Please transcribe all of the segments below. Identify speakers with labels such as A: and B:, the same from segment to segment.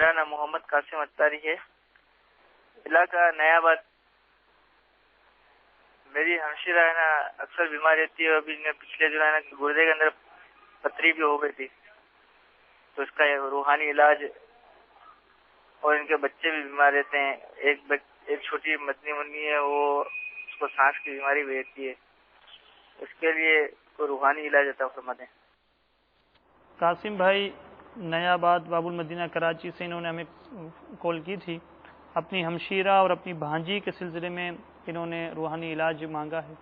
A: میرا نام محمد قاسم اتاری ہے، علاقہ نیا آباد۔ میری ہمشیرہ ہے نا اکثر بیمار رہتی ہے، ابھی پچھلے جو ہے نا گردے کے اندر پتھری بھی ہو گئی تھی، تو اس کا روحانی علاج، اور ان کے بچے بھی بیمار رہتے ہیں۔ ایک چھوٹی مدنی منی ہے، وہ اس کو سانس کی بیماری بھی رہتی ہے، اس کے لیے کوئی روحانی علاج عطا فرما دیں۔
B: قاسم بھائی نیا آباد باب المدینہ کراچی سے انہوں نے ہمیں کال کی تھی، اپنی ہمشیرہ اور اپنی بھانجی کے سلسلے میں انہوں نے روحانی علاج مانگا ہے۔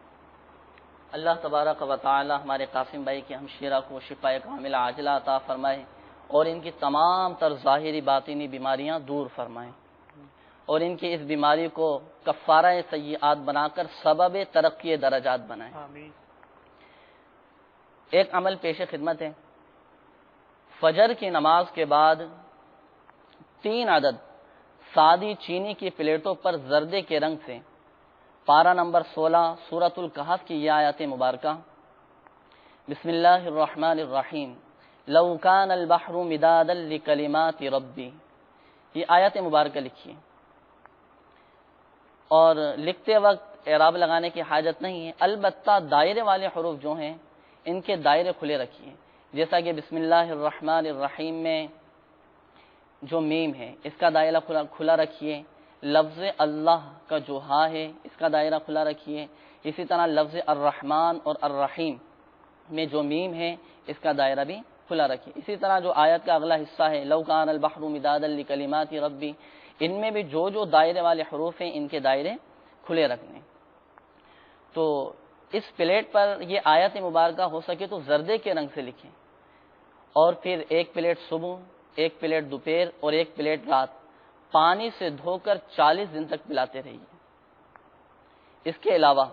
C: اللہ تبارک و تعالی ہمارے قاسم بھائی کی ہمشیرہ کو شفاء کاملہ عاجلہ عطا فرمائے اور ان کی تمام تر ظاہری باطنی بیماریاں دور فرمائیں، اور ان کی اس بیماری کو کفارہ سیئات بنا کر سبب ترقی درجات بنائیں۔
B: آمین۔
C: ایک عمل پیش خدمت ہے، فجر کی نماز کے بعد 3 عدد سادی چینی کی پلیٹوں پر زردے کے رنگ سے پارہ نمبر 16 سورۃ الکہف کی یہ آیت مبارکہ، بسم اللہ الرحمن الرحیم لو کان البحر مدادا لکلمات ربی، یہ آیت مبارکہ لکھیے، اور لکھتے وقت اعراب لگانے کی حاجت نہیں ہے، البتہ دائرے والے حروف جو ہیں ان کے دائرے کھلے رکھیے، جیسا کہ بسم اللہ الرحمن الرحیم میں جو میم ہے اس کا دائرہ کھلا رکھیے، لفظ اللہ کا جو ہا ہے اس کا دائرہ کھلا رکھیے، اسی طرح لفظ الرحمن اور الرحیم میں جو میم ہے اس کا دائرہ بھی کھلا رکھیے۔ اسی طرح جو آیت کا اگلا حصہ ہے لو کان البحر مدادا لکلمات ربی، ان میں بھی جو دائرے والے حروف ہیں ان کے دائرے کھلے رکھنے۔ تو اس پلیٹ پر یہ آیت مبارکہ ہو سکے تو زردے کے رنگ سے لکھیں، اور پھر ایک پلیٹ صبح، ایک پلیٹ دوپہر اور ایک پلیٹ رات پانی سے دھو کر 40 دن تک پلاتے رہیے۔ اس کے علاوہ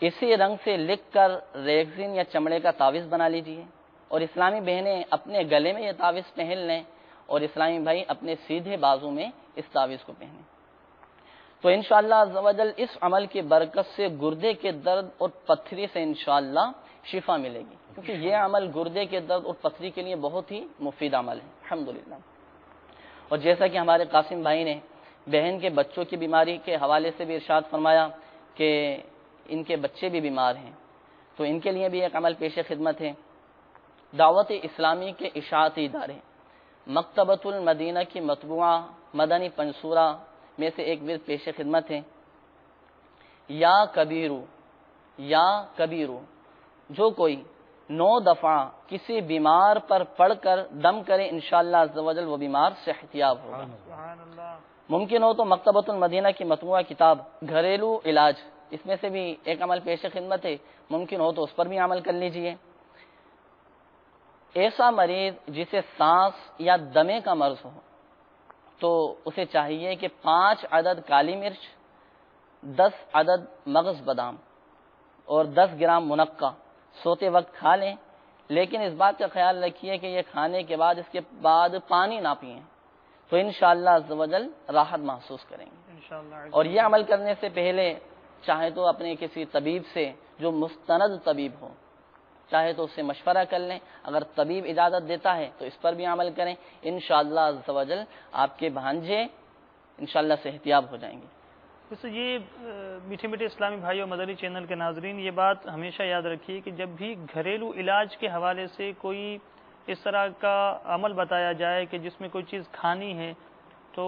C: اسی رنگ سے لکھ کر ریگزین یا چمڑے کا تعویذ بنا لیجیے، اور اسلامی بہنیں اپنے گلے میں یہ تعویذ پہن لیں اور اسلامی بھائی اپنے سیدھے بازو میں اس تعویذ کو پہنیں، تو انشاءاللہ عز و جل اس عمل کی برکت سے گردے کے درد اور پتھری سے انشاءاللہ شفا ملے گی، کیونکہ یہ عمل گردے کے درد اور پتھری کے لیے بہت ہی مفید عمل ہے الحمدللہ۔ اور جیسا کہ ہمارے قاسم بھائی نے بہن کے بچوں کی بیماری کے حوالے سے بھی ارشاد فرمایا کہ ان کے بچے بھی بیمار ہیں، تو ان کے لیے بھی ایک عمل پیش خدمت ہے۔ دعوت اسلامی کے اشاعتی ادارے مکتبۃ المدینہ کی مطبوعہ مدنی پنصورہ میں سے ایک ورد پیش خدمت ہے، یا کبیرو، جو کوئی 9 دفعہ کسی بیمار پر پڑھ کر دم کرے انشاءاللہ عز و جل وہ بیمار صحتیاب ہوگا۔ ممکن ہو تو مکتبۃ المدینہ کی مطبوعہ کتاب گھریلو علاج، اس میں سے بھی ایک عمل پیش خدمت ہے، ممکن ہو تو اس پر بھی عمل کر لیجئے۔ ایسا مریض جسے سانس یا دمے کا مرض ہو تو اسے چاہیے کہ 5 عدد کالی مرچ، 10 عدد مغز بادام اور 10 گرام منقع سوتے وقت کھا لیں، لیکن اس بات کا خیال رکھیے کہ یہ کھانے کے بعد اس کے بعد پانی نہ پئیں، تو انشاءاللہ عز و جل راحت محسوس کریں گے۔ اور یہ عمل کرنے سے پہلے چاہے تو اپنے کسی طبیب سے جو مستند طبیب ہو، چاہے تو اس سے مشورہ کر لیں، اگر طبیب اجازت دیتا ہے تو اس پر بھی عمل کریں، انشاءاللہ عز و جل آپ کے بھانجے انشاءاللہ صحتیاب ہو جائیں گے۔
B: ویسے یہ میٹھے میٹھے اسلامی بھائی اور مدنی چینل کے ناظرین، یہ بات ہمیشہ یاد رکھیے کہ جب بھی گھریلو علاج کے حوالے سے کوئی اس طرح کا عمل بتایا جائے کہ جس میں کوئی چیز کھانی ہے، تو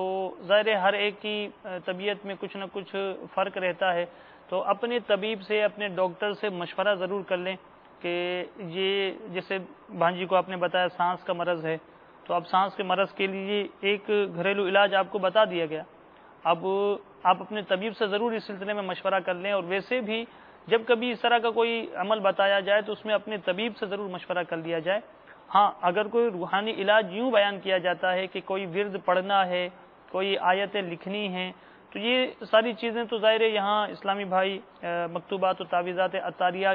B: ظاہر ہر ایک کی طبیعت میں کچھ نہ کچھ فرق رہتا ہے، تو اپنے طبیب سے اپنے ڈاکٹر سے مشورہ ضرور کر لیں کہ یہ جیسے بھانجی کو آپ نے بتایا سانس کا مرض ہے، تو اب سانس کے مرض کے لیے ایک گھریلو علاج آپ کو بتا دیا گیا، اب آپ اپنے طبیب سے ضرور اس سلسلے میں مشورہ کر لیں، اور ویسے بھی جب کبھی اس طرح کا کوئی عمل بتایا جائے تو اس میں اپنے طبیب سے ضرور مشورہ کر لیا جائے۔ ہاں، اگر کوئی روحانی علاج یوں بیان کیا جاتا ہے کہ کوئی ورد پڑھنا ہے، کوئی آیتیں لکھنی ہیں، تو یہ ساری چیزیں تو ظاہر ہے یہاں اسلامی بھائی مکتوبات و تعویذات عطاریہ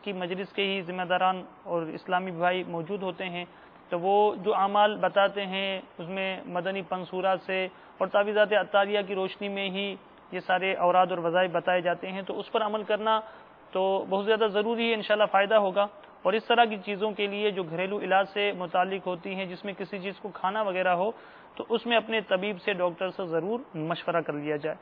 B: کی مجلس کے ہی ذمہ داران اور اسلامی بھائی موجود ہوتے ہیں، تو وہ جو اعمال بتاتے ہیں اس میں مدنی پنصورات سے اور تعویذات عطاریہ کی روشنی میں ہی یہ سارے اوراد اور وظائف بتائے جاتے ہیں، تو اس پر عمل کرنا تو بہت زیادہ ضروری ہے، انشاءاللہ فائدہ ہوگا۔ اور اس طرح کی چیزوں کے لیے جو گھریلو علاج سے متعلق ہوتی ہیں، جس میں کسی چیز کو کھانا وغیرہ ہو، تو اس میں اپنے طبیب سے، ڈاکٹر سے ضرور مشورہ کر لیا جائے۔